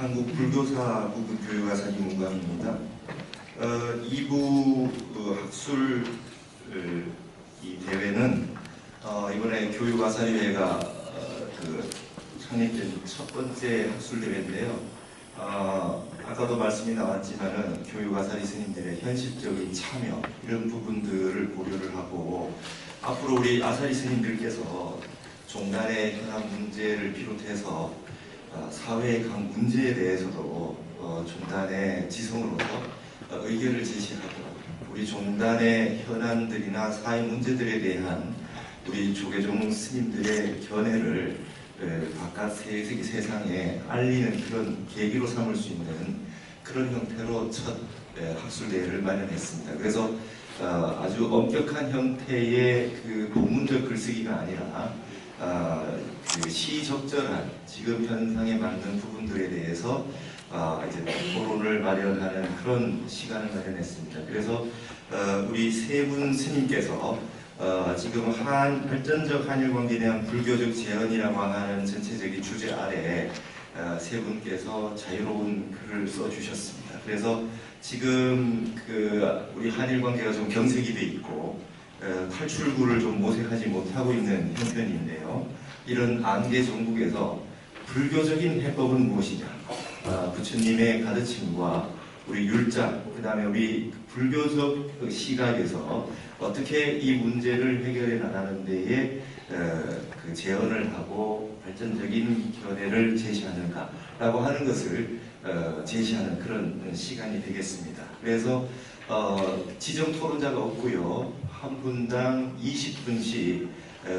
한국불교사부분 교육아사 김웅광입니다. 2부 학술 이 대회는 이번에 교육아사리회가 창립된 첫 번째 학술 대회인데요. 아까도 말씀이 나왔지만은 교육아사리 스님들의 현실적인 참여 이런 부분들을 고려를 하고 앞으로 우리 아사리 스님들께서 종단의 현안 문제를 비롯해서 사회의 각 문제에 대해서도 종단의 지성으로서 의견을 제시하고 우리 종단의 현안들이나 사회 문제들에 대한 우리 조계종 스님들의 견해를 바깥 세상에 알리는 그런 계기로 삼을 수 있는 그런 형태로 첫 학술대회를 마련했습니다. 그래서 아주 엄격한 형태의 그 논문적 글쓰기가 아니라 그 시적절한 지금 현상에 맞는 부분들에 대해서 이제 토론을 마련하는 그런 시간을 마련했습니다. 그래서 우리 세 분 스님께서 지금 발전적 한일관계에 대한 불교적 재현이라고 하는 전체적인 주제 아래 세 분께서 자유로운 글을 써주셨습니다. 그래서 지금 우리 한일관계가 좀 경색이 돼 있고 탈출구를 좀 모색하지 못하고 있는 형편인데요. 이런 안개 정국에서 불교적인 해법은 무엇이냐? 부처님의 가르침과 우리 율자, 그 다음에 우리 불교적 시각에서 어떻게 이 문제를 해결해 나가는 데에 그 제언을 하고 발전적인 견해를 제시하는가라고 하는 것을 제시하는 그런 시간이 되겠습니다. 그래서 지정 토론자가 없고요. 한 분당 20분씩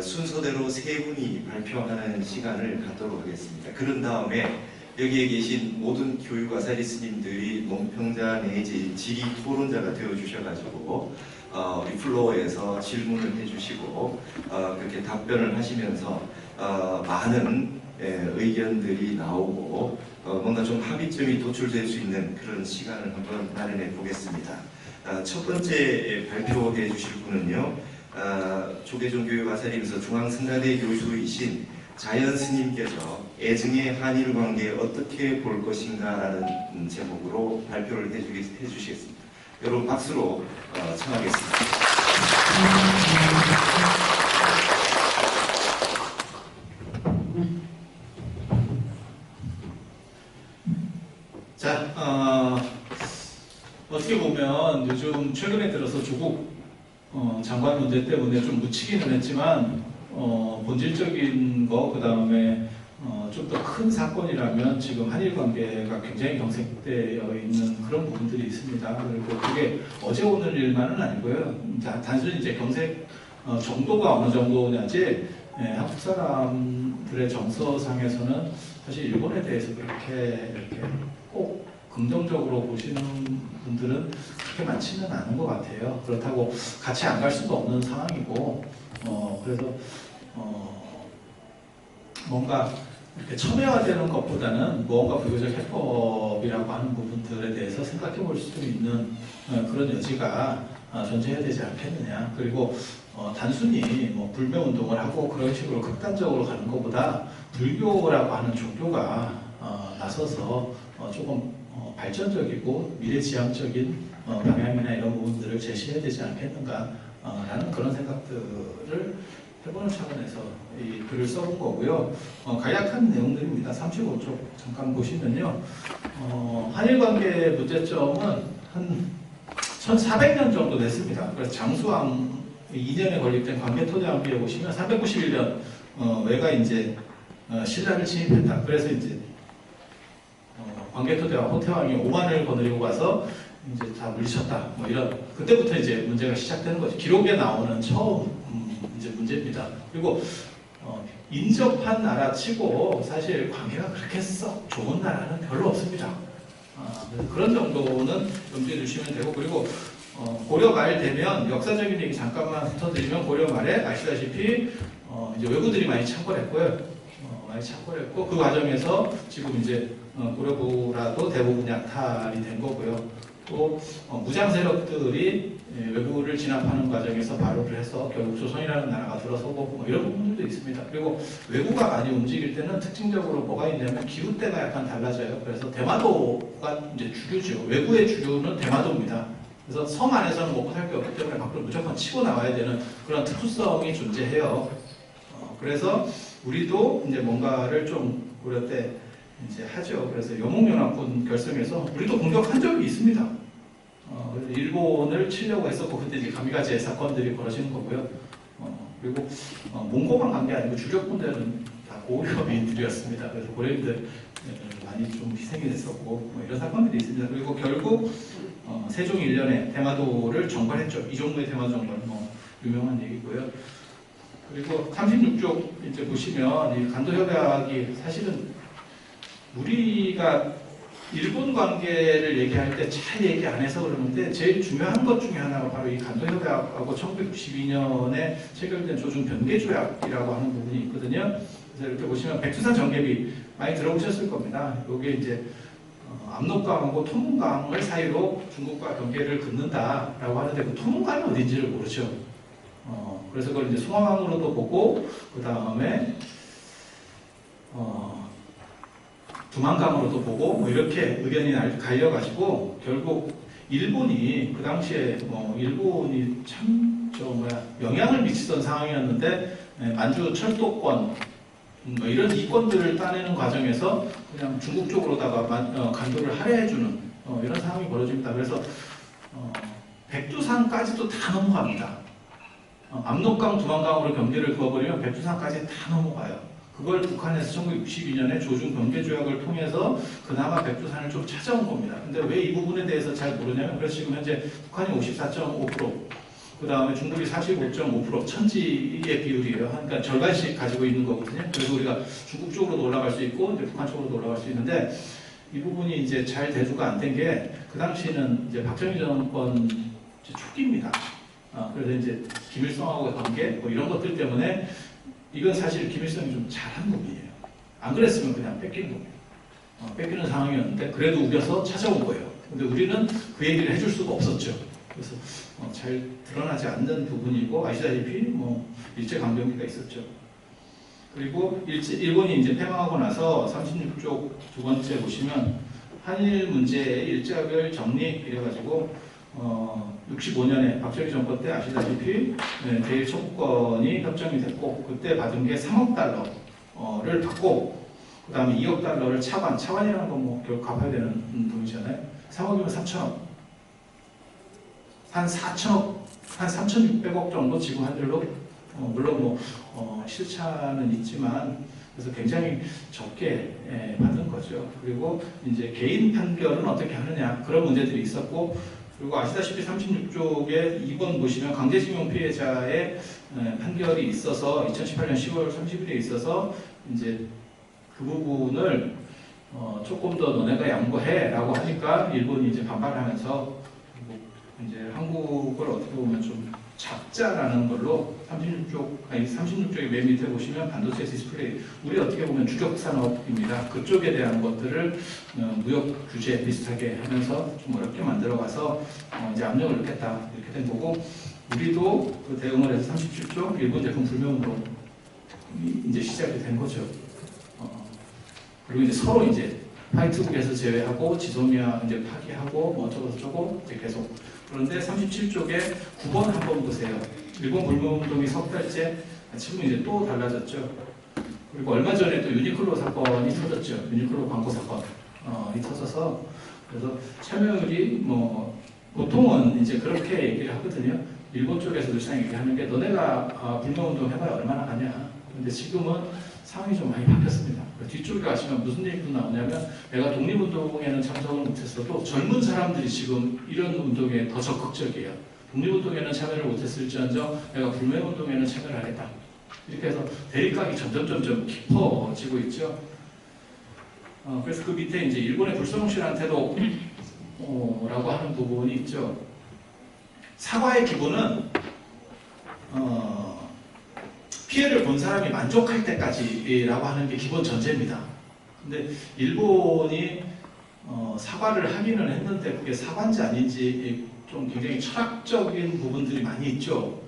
순서대로 세 분이 발표하는 시간을 갖도록 하겠습니다. 그런 다음에 여기에 계신 모든 교육아사리 스님들이 논평자 내지 질의 토론자가 되어 주셔가지고 우리 플로어에서 질문을 해주시고 그렇게 답변을 하시면서 많은 의견들이 나오고 뭔가 좀 합의점이 도출될 수 있는 그런 시간을 한번 마련해 보겠습니다. 첫 번째 발표해 주실 분은요, 조계종 교육아사리에서 중앙성가대 교수이신 자연 스님께서 애증의 한일 관계 어떻게 볼 것인가라는 제목으로 발표를 해주시겠습니다. 여러분 박수로 청하겠습니다. 자, 어떻게 보면 요즘 최근에 들어서 조국 장관 문제 때문에 좀 묻히기는 했지만 본질적인 거, 그 다음에 좀 더 큰 사건이라면 지금 한일 관계가 굉장히 경색되어 있는 그런 부분들이 있습니다. 그리고 그게 어제 오늘 일만은 아니고요. 단순히 이제 경색 정도가 어느 정도냐지 한국 사람들의 정서상에서는 사실 일본에 대해서 그렇게 이렇게 꼭 긍정적으로 보시는 분들은 그렇게 많지는 않은 것 같아요. 그렇다고 같이 안 갈 수도 없는 상황이고, 그래서 뭔가 이렇게 첨예화되는 것보다는 무언가 불교적 해법이라고 하는 부분들에 대해서 생각해 볼 수도 있는 그런 여지가 존재해야 되지 않겠느냐. 그리고 단순히 뭐 불매운동을 하고 그런 식으로 극단적으로 가는 것보다 불교라고 하는 종교가 나서서 조금 발전적이고 미래지향적인 방향이나 이런 부분들을 제시해야 되지 않겠는가 라는 그런 생각들을 해보는 차원에서 이 글을 써본 거고요. 간략한 내용들입니다. 35쪽 잠깐 보시면요. 한일관계 문제점은 한 1400년 정도 됐습니다. 그래서 장수왕 2년에 건립된 관계토대왕비에 보시면 391년 외가 이제 신라를 침입했다. 그래서 이제 관계토대왕 호태왕이 오만을 거느리고 가서 이제 다 물리쳤다. 뭐 이런 그때부터 이제 문제가 시작되는 거죠. 기록에 나오는 처음 이제 문제입니다. 그리고 인접한 나라치고 사실 관계가 그렇게 썩 좋은 나라는 별로 없습니다. 그런 정도는 염두에 두시면 되고, 그리고 고려 말 되면 역사적인 얘기 잠깐만 훑어드리면 고려 말에 아시다시피 이제 외구들이 많이 창궐했고요. 많이 창궐했고 그 과정에서 지금 이제 고려부라도 대부분 약탈이 된 거고요. 또 무장 세력들이 외구를 진압하는 과정에서 발호를 해서 결국 조선이라는 나라가 들어서고 뭐 이런 부분들도 있습니다. 그리고 외구가 많이 움직일 때는 특징적으로 뭐가 있냐면 기후때가 약간 달라져요. 그래서 대마도가 이제 주류죠. 외구의 주류는 대마도입니다. 그래서 섬 안에서는 먹고 살 게 없기 때문에 밖으로 무조건 치고 나와야 되는 그런 특수성이 존재해요. 그래서 우리도 이제 뭔가를 좀 고려 때 이제 하죠. 그래서 영웅연합군 결성해서 우리도 공격한 적이 있습니다. 일본을 치려고 했었고 그때 이제 가미가제 사건들이 벌어지는 거고요. 그리고 몽고만 간 게 아니고 주력 군대는 다 고위험인들이었습니다. 그래서 고려인들 많이 좀 희생이 됐었고 뭐 이런 사건들이 있습니다. 그리고 결국 세종 1년에 대마도를 정벌했죠. 이종무의 대마도 정벌 뭐 유명한 얘기고요. 그리고 36쪽 이제 보시면 이 간도협약이 사실은 우리가 일본 관계를 얘기할 때 잘 얘기 안 해서 그러는데 제일 중요한 것 중에 하나가 바로 이 간도협약하고 1992년에 체결된 조중 변개조약이라고 하는 부분이 있거든요. 그래서 이렇게 보시면 백두산 정개비 많이 들어보셨을 겁니다. 이게 이제 압록강하고 토문강을 사이로 중국과 경계를 긋는다라고 하는데 그 토문강이 어딘지를 모르죠. 그래서 그걸 이제 송화강으로도 보고 그 다음에 두만강으로도 보고 뭐 이렇게 의견이 갈려가지고 결국 일본이 그 당시에 일본이 참 영향을 미치던 상황이었는데 만주 철도권 뭐 이런 이권들을 따내는 과정에서 그냥 중국 쪽으로다가 간도를 할애해주는 이런 상황이 벌어집니다. 그래서 백두산까지도 다 넘어갑니다. 압록강, 두만강으로 경계를 그어버리면 백두산까지 다 넘어가요. 그걸 북한에서 1962년에 조중 경계조약을 통해서 그나마 백두산을 좀 찾아온 겁니다. 근데 왜 이 부분에 대해서 잘 모르냐면 그래서 지금 현재 북한이 54.5%, 그 다음에 중국이 45.5% 천지의 비율이에요. 그러니까 절반씩 가지고 있는 거거든요. 그래서 우리가 중국 쪽으로도 올라갈 수 있고 이제 북한 쪽으로도 올라갈 수 있는데 이 부분이 이제 잘 대두가 안 된 게 그 당시는 이제 박정희 정권 초기입니다. 그래서 이제 김일성하고의 관계 뭐 이런 것들 때문에 이건 사실 김일성이 좀 잘한 놈이에요. 안 그랬으면 그냥 뺏긴 놈이에요. 뺏기는 상황이었는데 그래도 우겨서 찾아온 거예요. 근데 우리는 그 얘기를 해줄 수가 없었죠. 그래서 잘 드러나지 않는 부분이고 아시다시피 뭐 일제강점기가 있었죠. 그리고 일본이 이제 패망하고 나서 36쪽 두 번째 보시면 한일 문제의 일자별 정리 이래가지고 65년에 박정희 정권 때 아시다시피 대일 청구권이 협정이 됐고 그때 받은 게 3억 달러를 받고 그 다음에 2억 달러를 차관이라는 건 뭐 결국 갚아야 되는 돈이잖아요. 3억이면 3천억, 한 4천억, 한 3,600억 정도 지금 한들로 물론 실차는 있지만 그래서 굉장히 적게 받은 거죠. 그리고 이제 개인 판결은 어떻게 하느냐 그런 문제들이 있었고. 그리고 아시다시피 36쪽에 2번 보시면 강제징용 피해자의 판결이 있어서 2018년 10월 30일에 있어서 이제 그 부분을 조금 더 너네가 양보해라고 하니까 일본이 이제 반발하면서 이제 한국을 어떻게 보면 좀 잡자라는 걸로 36쪽의 맨 밑에 보시면 반도체 디스플레이 우리 어떻게 보면 주력 산업입니다. 그쪽에 대한 것들을 무역 규제 비슷하게 하면서 좀 어렵게 만들어가서 이제 압력을 넣겠다 이렇게 된 거고 우리도 그 대응을 해서 37쪽 일본 제품 불매운동 이제 시작이 된 거죠. 그리고 이제 서로 이제 화이트북에서 제외하고 지소미아 이제 파기하고 뭐 어쩌고 이제 계속 그런데 37쪽에 9번 한번 보세요. 일본 불매운동이 석 달째 지금 이제 또 달라졌죠. 그리고 얼마 전에 또 유니클로 사건이 터졌죠. 유니클로 광고 사건이 터져서 그래서 참여율이 뭐 보통은 이제 그렇게 얘기를 하거든요. 일본 쪽에서 늘상 얘기하는 게 너네가 불매운동 해봐야 얼마나 가냐. 근데 지금은 상황이 좀 많이 바뀌었습니다. 뒤쪽에 가시면 무슨 얘기도 나오냐면 내가 독립운동에는 참석을 못했어도 젊은 사람들이 지금 이런 운동에 더 적극적이에요. 독립운동에는 참여를 못했을지언정 내가 불매운동에는 참여를 하겠다. 이렇게 해서 대립각이 점점 깊어지고 있죠. 그래서 그 밑에 이제 일본의 불성실한테도 라고 하는 부분이 있죠. 사과의 기본은 피해를 본 사람이 만족할 때까지라고 하는 게 기본 전제입니다. 근데 일본이 사과를 하기는 했는데 그게 사과인지 아닌지 좀 굉장히 철학적인 부분들이 많이 있죠.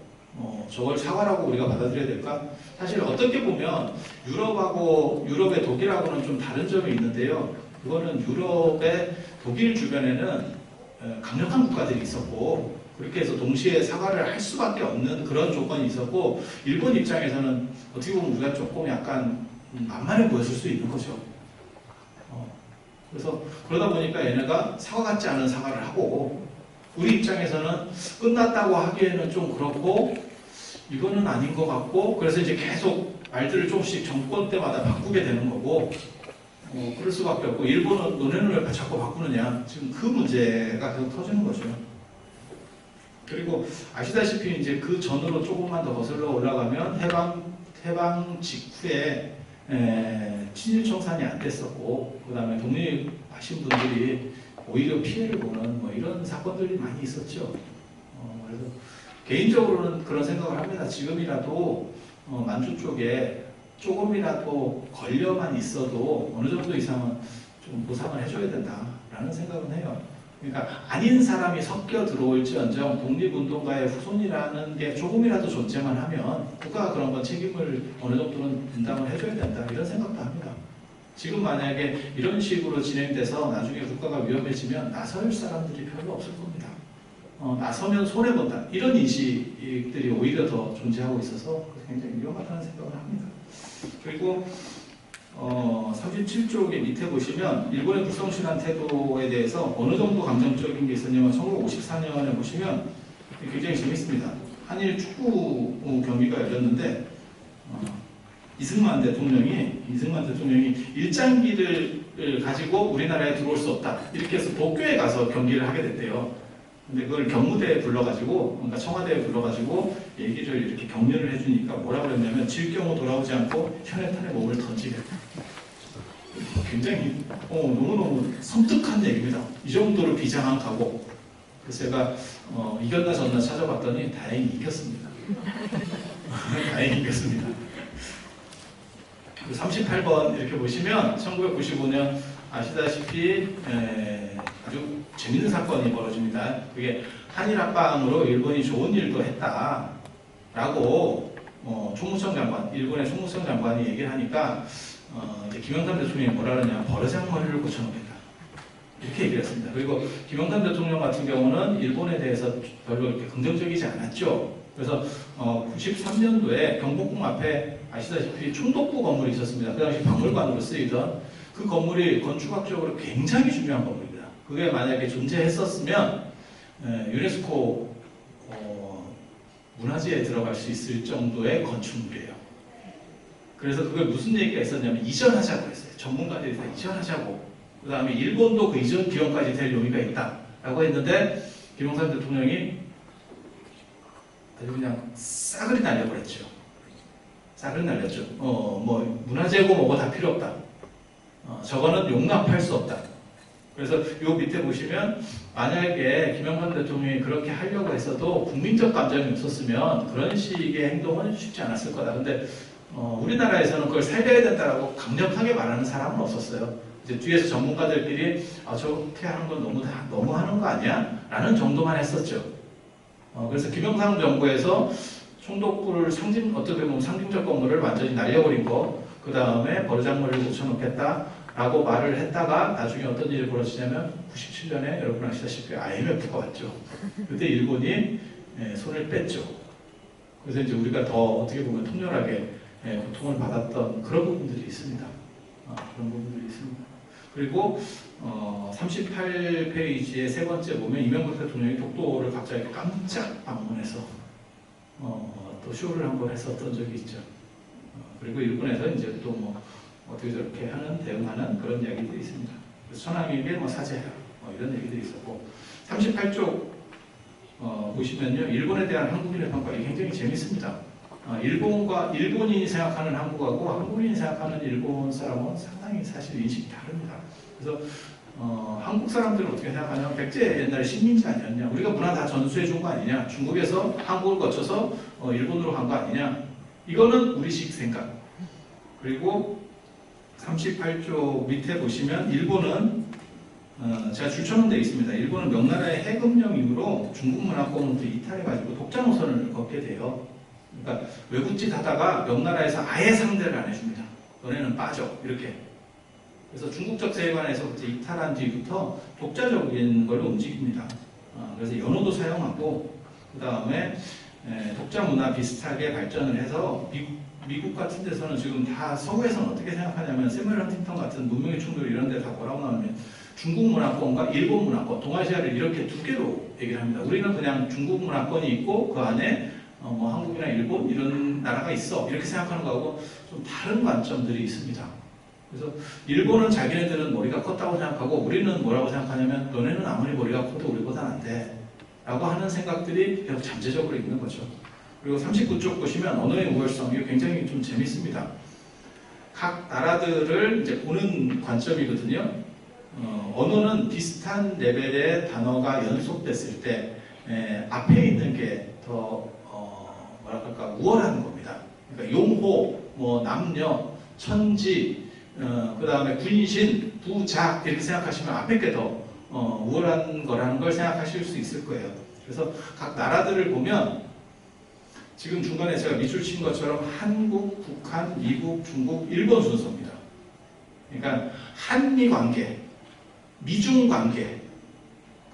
저걸 사과라고 우리가 받아들여야 될까? 사실 어떻게 보면 유럽의 독일하고는 좀 다른 점이 있는데요. 그거는 유럽의 독일 주변에는 강력한 국가들이 있었고 그렇게 해서 동시에 사과를 할 수밖에 없는 그런 조건이 있었고 일본 입장에서는 어떻게 보면 우리가 조금 약간 만만해 보였을 수 있는 거죠. 그래서 그러다 보니까 얘네가 사과 같지 않은 사과를 하고 우리 입장에서는 끝났다고 하기에는 좀 그렇고 이거는 아닌 것 같고 그래서 이제 계속 말들을 조금씩 정권 때마다 바꾸게 되는 거고 그럴 수밖에 없고 일본은 너네는 왜 자꾸 바꾸느냐 지금 그 문제가 계속 터지는 거죠. 그리고 아시다시피 이제 그 전으로 조금만 더 거슬러 올라가면 해방 직후에 친일 청산이 안 됐었고 그 다음에 독립하신 분들이 오히려 피해를 보는 뭐 이런 사건들이 많이 있었죠. 그래서 개인적으로는 그런 생각을 합니다. 지금이라도 만주 쪽에 조금이라도 걸려만 있어도 어느 정도 이상은 좀 보상을 해줘야 된다라는 생각은 해요. 그러니까 아닌 사람이 섞여 들어올지언정 독립운동가의 후손이라는 게 조금이라도 존재만 하면 국가가 그런 건 책임을 어느 정도는 분담을 해줘야 된다 이런 생각도 합니다. 지금 만약에 이런 식으로 진행돼서 나중에 국가가 위험해지면 나설 사람들이 별로 없을 겁니다. 나서면 손해본다 이런 인식들이 오히려 더 존재하고 있어서 굉장히 위험하다는 생각을 합니다. 그리고 37쪽의 밑에 보시면 일본의 불성실한 태도에 대해서 어느 정도 감정적인 게 있었냐면 1954년에 보시면 굉장히 재밌습니다. 한일 축구 경기가 열렸는데 이승만 대통령이 일장기를 가지고 우리나라에 들어올 수 없다 이렇게 해서 도쿄에 가서 경기를 하게 됐대요. 근데 그걸 경무대에 불러가지고, 그러니까 청와대에 불러가지고 얘기를 이렇게 격려를 해주니까 뭐라고 그랬냐면 질 경우 돌아오지 않고 혈액탄에 몸을 던지겠다. 굉장히 너무너무 섬뜩한 얘기입니다. 이 정도로 비장한 각오. 그래서 제가 이겼나 졌나 찾아봤더니 다행히 이겼습니다. 다행히 이겼습니다. 38번 이렇게 보시면 1995년 아시다시피 아주 재밌는 사건이 벌어집니다. 그게 한일 합방으로 일본이 좋은 일도 했다라고 총무청 장관, 일본의 총무청 장관이 얘기를 하니까 이제 김영삼 대통령이 뭐라 그러냐, 버르장머리를 고쳐놓겠다 이렇게 얘기를 했습니다. 그리고 김영삼 대통령 같은 경우는 일본에 대해서 별로 이렇게 긍정적이지 않았죠. 그래서 93년도에 경복궁 앞에 아시다시피 총독부 건물이 있었습니다. 그 당시 박물관으로 쓰이던 그 건물이 건축학적으로 굉장히 중요한 건물입니다. 그게 만약에 존재했었으면 유네스코 문화재에 들어갈 수 있을 정도의 건축물이에요. 그래서 그걸 무슨 얘기가 있었냐면 이전하자고 했어요. 전문가들이 다 이전하자고. 그 다음에 일본도 그 이전 기원까지 될 용의가 있다라고 했는데 김영삼 대통령이 아주 그냥 싸그리 날려버렸죠. 싸그리 날렸죠. 뭐 문화재고 뭐고 다 필요 없다. 저거는 용납할 수 없다. 그래서 요 밑에 보시면 만약에 김영삼 대통령이 그렇게 하려고 했어도 국민적 감정이 없었으면 그런 식의 행동은 쉽지 않았을 거다. 근데 우리나라에서는 그걸 살려야 된다라고 강력하게 말하는 사람은 없었어요. 이제 뒤에서 전문가들끼리 저렇게 하는 건 너무 하는 거 아니야? 라는 정도만 했었죠. 그래서 김영삼 정부에서 총독부를 어떻게 보면 상징적 건물을 완전히 날려버린 거, 그 다음에 버르장머리를 고쳐놓겠다라고 말을 했다가 나중에 어떤 일이 벌어지냐면 97년에 여러분 아시다시피 IMF가 왔죠. 그때 일본이 손을 뺐죠. 그래서 이제 우리가 더 어떻게 보면 통렬하게 고통을 받았던 그런 부분들이 있습니다. 그런 부분들이 있습니다. 그리고 38페이지의 세 번째 보면 이명박 대통령이 독도를 갑자기 깜짝 방문해서 또 쇼를 한번 했었던 적이 있죠. 그리고 일본에서 이제 또 뭐 어떻게 저렇게 대응하는 그런 이야기들이 있습니다. 그래서 천황에게 뭐 사죄해라 이런 얘기들이 있었고 38쪽 보시면요 일본에 대한 한국인의 평가 이게 굉장히 재밌습니다. 일본인이 생각하는 한국하고 한국인이 생각하는 일본 사람은 상당히 사실 인식이 다릅니다. 그래서 한국 사람들은 어떻게 생각하냐면 백제 옛날에 식민지 아니었냐, 우리가 문화 다 전수해 준 거 아니냐, 중국에서 한국을 거쳐서 일본으로 간 거 아니냐, 이거는 우리식 생각. 그리고 38쪽 밑에 보시면 일본은 제가 줄쳐놓은 데 있습니다. 일본은 명나라의 해금령 이후로 중국 문화권으로부터 이탈해가지고 독자 노선을 걷게 돼요. 그러니까 외국짓 하다가 명나라에서 아예 상대를 안 해줍니다. 너네는 빠져 이렇게. 그래서 중국적 세관에서부터 이탈한 뒤부터 독자적인 걸로 움직입니다. 그래서 연호도 사용하고 그 다음에 독자 문화 비슷하게 발전을 해서 미국 같은 데서는 지금 다 서구에서는 어떻게 생각하냐면 세무엘 헌팅턴 같은 문명의 충돌 이런 데 다 뭐라고 나오면 중국 문화권과 일본 문화권, 동아시아를 이렇게 두 개로 얘기를 합니다. 우리는 그냥 중국 문화권이 있고 그 안에 뭐 한국이나 일본 이런 나라가 있어 이렇게 생각하는 거하고 좀 다른 관점들이 있습니다. 그래서 일본은 자기네들은 머리가 컸다고 생각하고 우리는 뭐라고 생각하냐면 너네는 아무리 머리가 커도 우리보다는 안 돼 라고 하는 생각들이 계속 잠재적으로 있는 거죠. 그리고 39쪽 보시면 언어의 우월성 이거 굉장히 좀 재밌습니다. 각 나라들을 이제 보는 관점이거든요. 언어는 비슷한 레벨의 단어가 연속됐을 때 앞에 있는 게 더 뭐랄까 우월한 겁니다. 그러니까 용호, 뭐 남녀, 천지, 그 다음에 군신, 부자 이렇게 생각하시면 앞에 게 더 우월한 거라는 걸 생각하실 수 있을 거예요. 그래서 각 나라들을 보면 지금 중간에 제가 밑줄 친 것처럼 한국, 북한, 미국, 중국, 일본 순서입니다. 그러니까 한미 관계, 미중 관계,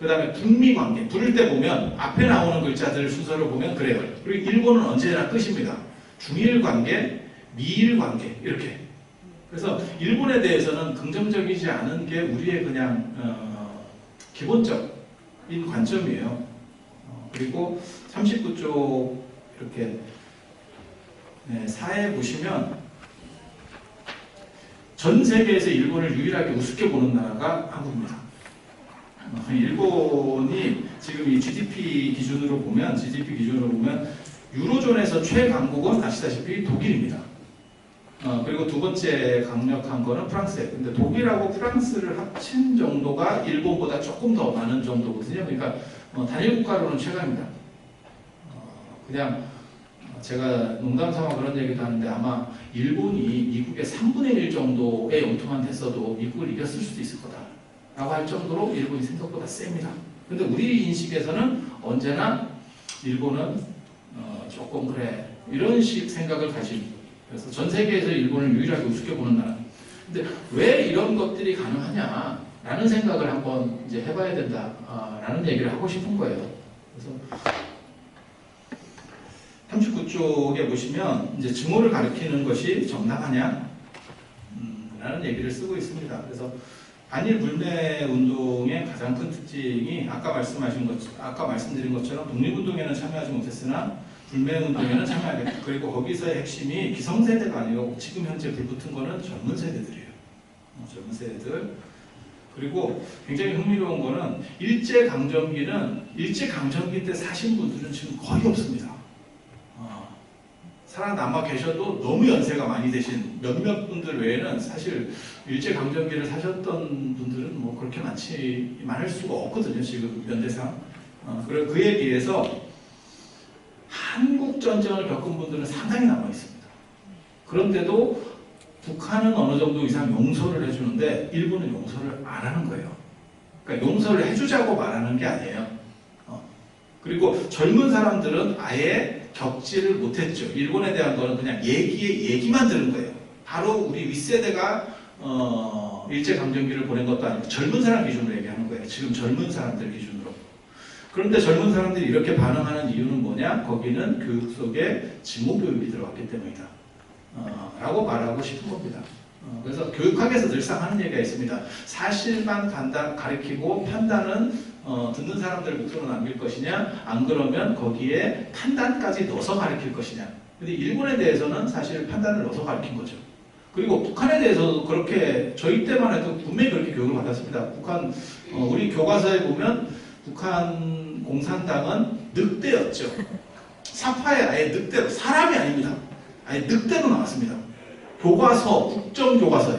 그 다음에 북미 관계, 부를 때 보면 앞에 나오는 글자들 순서를 보면 그래요. 그리고 일본은 언제나 끝입니다. 중일 관계, 미일 관계 이렇게. 그래서 일본에 대해서는 긍정적이지 않은 게 우리의 그냥 기본적인 관점이에요. 그리고 39쪽 이렇게 사에 보시면 전 세계에서 일본을 유일하게 우습게 보는 나라가 한국입니다. 일본이 지금 이 GDP 기준으로 보면 유로존에서 최강국은 아시다시피 독일입니다. 그리고 두 번째 강력한 거는 프랑스예요. 근데 독일하고 프랑스를 합친 정도가 일본보다 조금 더 많은 정도거든요. 그러니까 단일 국가로는 최강입니다. 그냥 제가 농담삼아 그런 얘기도 하는데 아마 일본이 미국의 3분의 1 정도의 영토만 됐어도 미국을 이겼을 수도 있을 거다라고 할 정도로 일본이 생각보다 셉니다. 근데 우리 인식에서는 언제나 일본은 조금 그래 이런 식 생각을 가진, 그래서 전 세계에서 일본을 유일하게 우습게 보는 나라. 근데 왜 이런 것들이 가능하냐라는 생각을 한번 이제 해봐야 된다라는 얘기를 하고 싶은 거예요. 그래서 39쪽에 보시면 이제 증오를 가리키는 것이 정당하냐? 라는 얘기를 쓰고 있습니다. 그래서 반일 불매 운동의 가장 큰 특징이 아까 말씀드린 것처럼 독립운동에는 참여하지 못했으나 불매 운동에는 참여하겠다. 그리고 거기서의 핵심이 기성세대가 아니고 지금 현재 불붙은 거는 젊은 세대들이에요. 젊은 세대들. 그리고 굉장히 흥미로운 거는 일제강점기 때 사신 분들은 지금 거의 없습니다. 살아남아 계셔도 너무 연세가 많이 되신 몇몇 분들 외에는 사실 일제강점기를 사셨던 분들은 뭐 그렇게 많을 수가 없거든요. 지금 현대상. 그에 비해서 한국전쟁을 겪은 분들은 상당히 남아 있습니다. 그런데도 북한은 어느 정도 이상 용서를 해주는데 일본은 용서를 안 하는 거예요. 그러니까 용서를 해주자고 말하는 게 아니에요. 그리고 젊은 사람들은 아예 겪지를 못했죠. 일본에 대한 거는 그냥 얘기만 들은 거예요. 바로 우리 윗세대가 일제강점기를 보낸 것도 아니고 젊은 사람 기준으로 얘기하는 거예요. 지금 젊은 사람들 기준으로. 그런데 젊은 사람들이 이렇게 반응하는 이유는 뭐냐? 거기는 교육 속에 증오교육이 들어갔기 때문이다. 라고 말하고 싶은 겁니다. 그래서 교육학에서 늘상 하는 얘기가 있습니다. 사실만 가리키고 판단은 듣는 사람들 목소리로 남길 것이냐, 안 그러면 거기에 판단까지 넣어서 가르칠 것이냐. 근데 일본에 대해서는 사실 판단을 넣어서 가르친 거죠. 그리고 북한에 대해서도 그렇게 저희 때만 해도 분명히 그렇게 교육을 받았습니다. 북한 우리 교과서에 보면 북한 공산당은 늑대였죠. 사파에 아예 늑대로, 사람이 아닙니다. 아예 늑대로 나왔습니다. 교과서, 국정교과서에.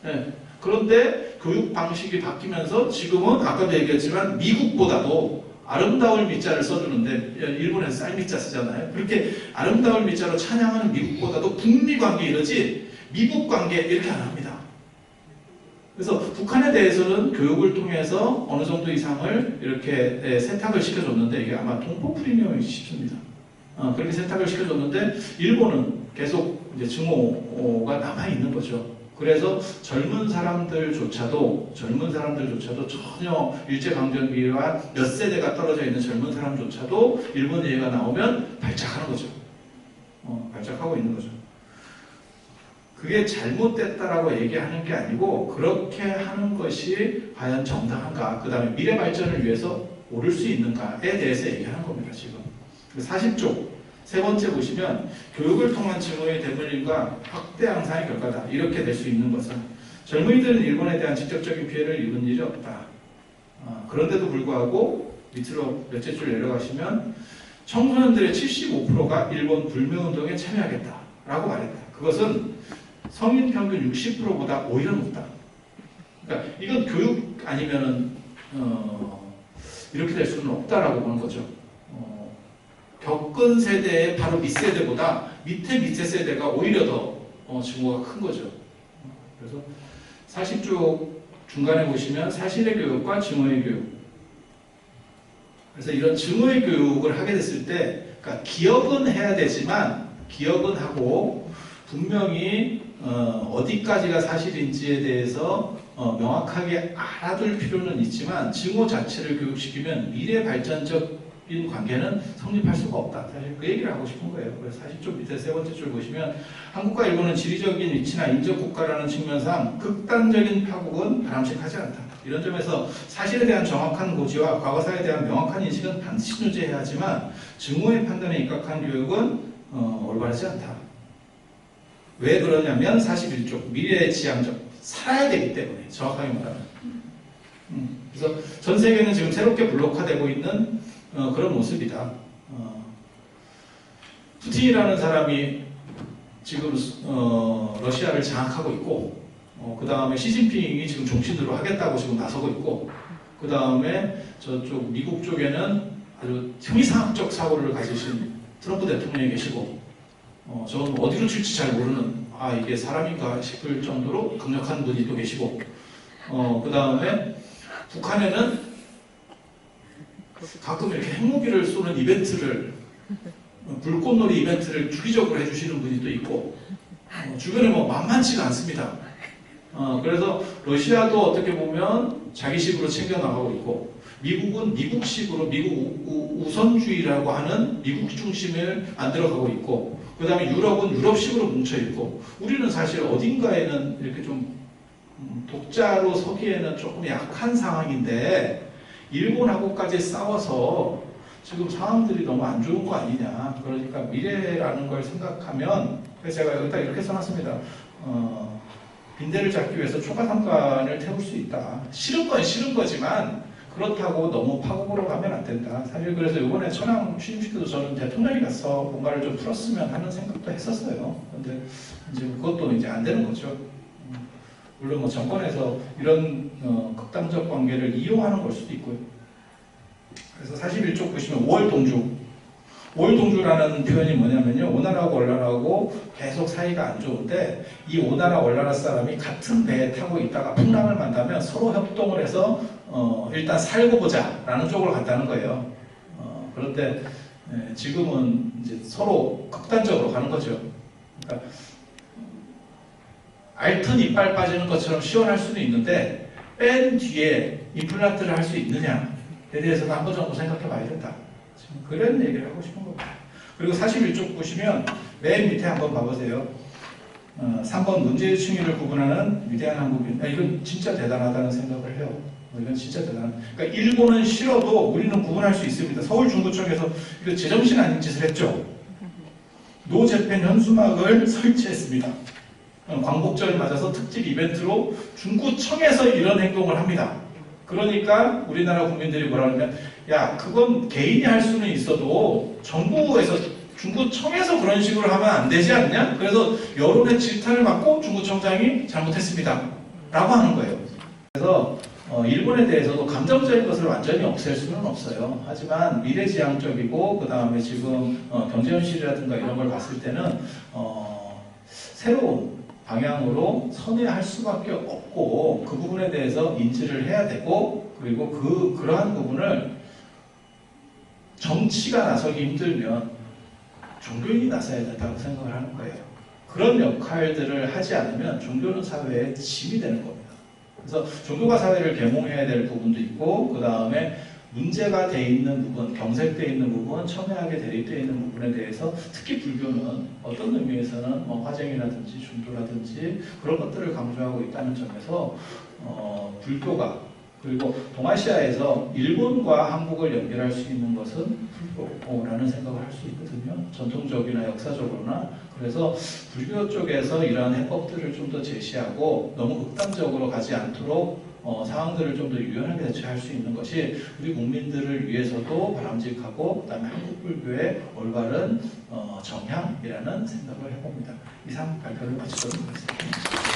네. 그런데 교육 방식이 바뀌면서 지금은 아까도 얘기했지만 미국보다도 아름다울 미자를 써주는데 일본에서 쌀미자 쓰잖아요. 그렇게 아름다울 미자로 찬양하는 미국보다도 북미 관계 이러지 미국 관계 이렇게 안 합니다. 그래서 북한에 대해서는 교육을 통해서 어느 정도 이상을 이렇게 세탁을 시켜줬는데 이게 아마 동포 프리미엄이 싶습니다. 그렇게 세탁을 시켜줬는데 일본은 계속 이제 증오가 남아 있는 거죠. 그래서 젊은 사람들조차도 전혀 일제강점기와 몇 세대가 떨어져 있는 젊은 사람조차도 일본 얘기가 나오면 발작하는 거죠. 발작하고 있는 거죠. 그게 잘못됐다라고 얘기하는 게 아니고 그렇게 하는 것이 과연 정당한가, 그 다음에 미래 발전을 위해서 옳을 수 있는가에 대해서 얘기하는 겁니다. 지금 40쪽 세 번째 보시면 교육을 통한 증오의 대물림과 확대 양상의 결과다. 이렇게 될 수 있는 것은 젊은이들은 일본에 대한 직접적인 피해를 입은 일이 없다. 그런데도 불구하고 밑으로 몇째 줄 내려가시면 청소년들의 75%가 일본 불매운동에 참여하겠다라고 말했다. 그것은 성인 평균 60%보다 오히려 높다. 그러니까 이건 교육 아니면은 이렇게 될 수는 없다라고 보는 거죠. 겪은 세대의 바로 밑세대보다 밑에 세대가 오히려 더 증오가 큰 거죠. 그래서 40쪽 중간에 보시면 사실의 교육과 증오의 교육. 그래서 이런 증오의 교육을 하게 됐을 때, 그러니까 기억은 해야 되지만 기억은 하고 분명히 어디까지가 사실인지에 대해서 명확하게 알아둘 필요는 있지만 증오 자체를 교육시키면 미래 발전적인 관계는 성립할 수가 없다. 사실 그 얘기를 하고 싶은 거예요. 그래서 40쪽 밑에 세 번째 줄 보시면 한국과 일본은 지리적인 위치나 인접 국가라는 측면상 극단적인 파국은 바람직하지 않다. 이런 점에서 사실에 대한 정확한 고지와 과거사에 대한 명확한 인식은 반드시 유지해야 하지만 증오의 판단에 입각한 교육은 올바르지 않다. 왜 그러냐면 41쪽 미래의 지향적 살아야 되기 때문에 정확하게 말하면 그래서 전 세계는 지금 새롭게 블록화되고 있는 그런 모습이다. 푸틴이라는 사람이 지금 러시아를 장악하고 있고 그 다음에 시진핑이 지금 종신으로 하겠다고 지금 나서고 있고 그 다음에 저쪽 미국 쪽에는 아주 형이상학적 사고를 가지신 트럼프 대통령이 계시고 저는 어디로 튈지 잘 모르는 이게 사람인가 싶을 정도로 강력한 분이 또 계시고 그 다음에 북한에는 가끔 이렇게 핵무기를 쏘는 이벤트를 불꽃놀이 이벤트를 주기적으로 해주시는 분이 또 있고 주변에 뭐 만만치가 않습니다. 그래서 러시아도 어떻게 보면 자기식으로 챙겨나가고 있고 미국은 미국식으로 미국 우선주의라고 하는 미국 중심을 만들어가고 있고 그 다음에 유럽은 유럽식으로 뭉쳐있고 우리는 사실 어딘가에는 이렇게 좀 독자로 서기에는 조금 약한 상황인데 일본하고까지 싸워서 지금 상황들이 너무 안 좋은 거 아니냐. 그러니까 미래라는 걸 생각하면 그래서 제가 여기다 이렇게 써놨습니다. 빈대를 잡기 위해서 초가삼간을 태울 수 있다. 싫은 건 싫은 거지만 그렇다고 너무 파국으로 가면 안 된다. 사실 그래서 이번에 천황 취임식 때도 저는 대통령이 가서 뭔가를 좀 풀었으면 하는 생각도 했었어요. 근데 이제 그것도 이제 안 되는 거죠. 물론 뭐 정권에서 이런 극단적 관계를 이용하는 걸 수도 있고요. 그래서 41쪽 보시면 5월 동주. 5월 동주라는 표현이 뭐냐면요. 오나라하고 월나라하고 계속 사이가 안 좋은데 이 오나라 월나라 사람이 같은 배에 타고 있다가 풍랑을 만나면 서로 협동을 해서 일단 살고 보자 라는 쪽으로 간다는 거예요. 그런데 지금은 이제 서로 극단적으로 가는 거죠. 그러니까 앓던 이빨 빠지는 것처럼 시원할 수는 있는데 뺀 뒤에 임플란트를 할 수 있느냐에 대해서도 한 번 정도 생각해 봐야 된다. 지금 그런 얘기를 하고 싶은 겁니다. 그리고 41쪽 보시면 맨 밑에 한번 봐보세요. 3번 문제의 층위를 구분하는 위대한 한국인. 이건 진짜 대단하다는 생각을 해요. 이건 진짜 대단한. 그러니까 일본은 싫어도 우리는 구분할 수 있습니다. 서울중구청에서 이거 제정신 아닌 짓을 했죠. 노재팬 현수막을 설치했습니다. 광복절 맞아서 특집 이벤트로 중구청에서 이런 행동을 합니다. 그러니까 우리나라 국민들이 뭐라 하냐면 야 그건 개인이 할 수는 있어도 정부에서 중구청에서 그런 식으로 하면 안 되지 않냐? 그래서 여론의 질타를 받고 중구청장이 잘못했습니다 라고 하는 거예요. 그래서 일본에 대해서도 감정적인 것을 완전히 없앨 수는 없어요. 하지만 미래지향적이고 그 다음에 지금 경제현실이라든가 이런 걸 봤을 때는 새로운 방향으로 선회할 수밖에 없고 그 부분에 대해서 인지를 해야 되고 그리고 그러한 부분을 정치가 나서기 힘들면 종교인이 나서야 된다고 생각을 하는 거예요. 그런 역할들을 하지 않으면 종교는 사회의 짐이 되는 겁니다. 그래서 종교가 사회를 계몽해야 될 부분도 있고 그 다음에 문제가 돼 있는 부분, 경색돼 있는 부분, 첨예하게 대립되어 있는 부분에 대해서 특히 불교는 어떤 의미에서는 화쟁이라든지 중도라든지 그런 것들을 강조하고 있다는 점에서 불교가 그리고 동아시아에서 일본과 한국을 연결할 수 있는 것은 불교라는 생각을 할 수 있거든요. 전통적이나 역사적으로나. 그래서 불교 쪽에서 이러한 해법들을 좀 더 제시하고 너무 극단적으로 가지 않도록 상황들을 좀 더 유연하게 대처할 수 있는 것이 우리 국민들을 위해서도 바람직하고 그다음에 한국 불교의 올바른 정향이라는 생각을 해봅니다. 이상 발표를 마치도록 하겠습니다.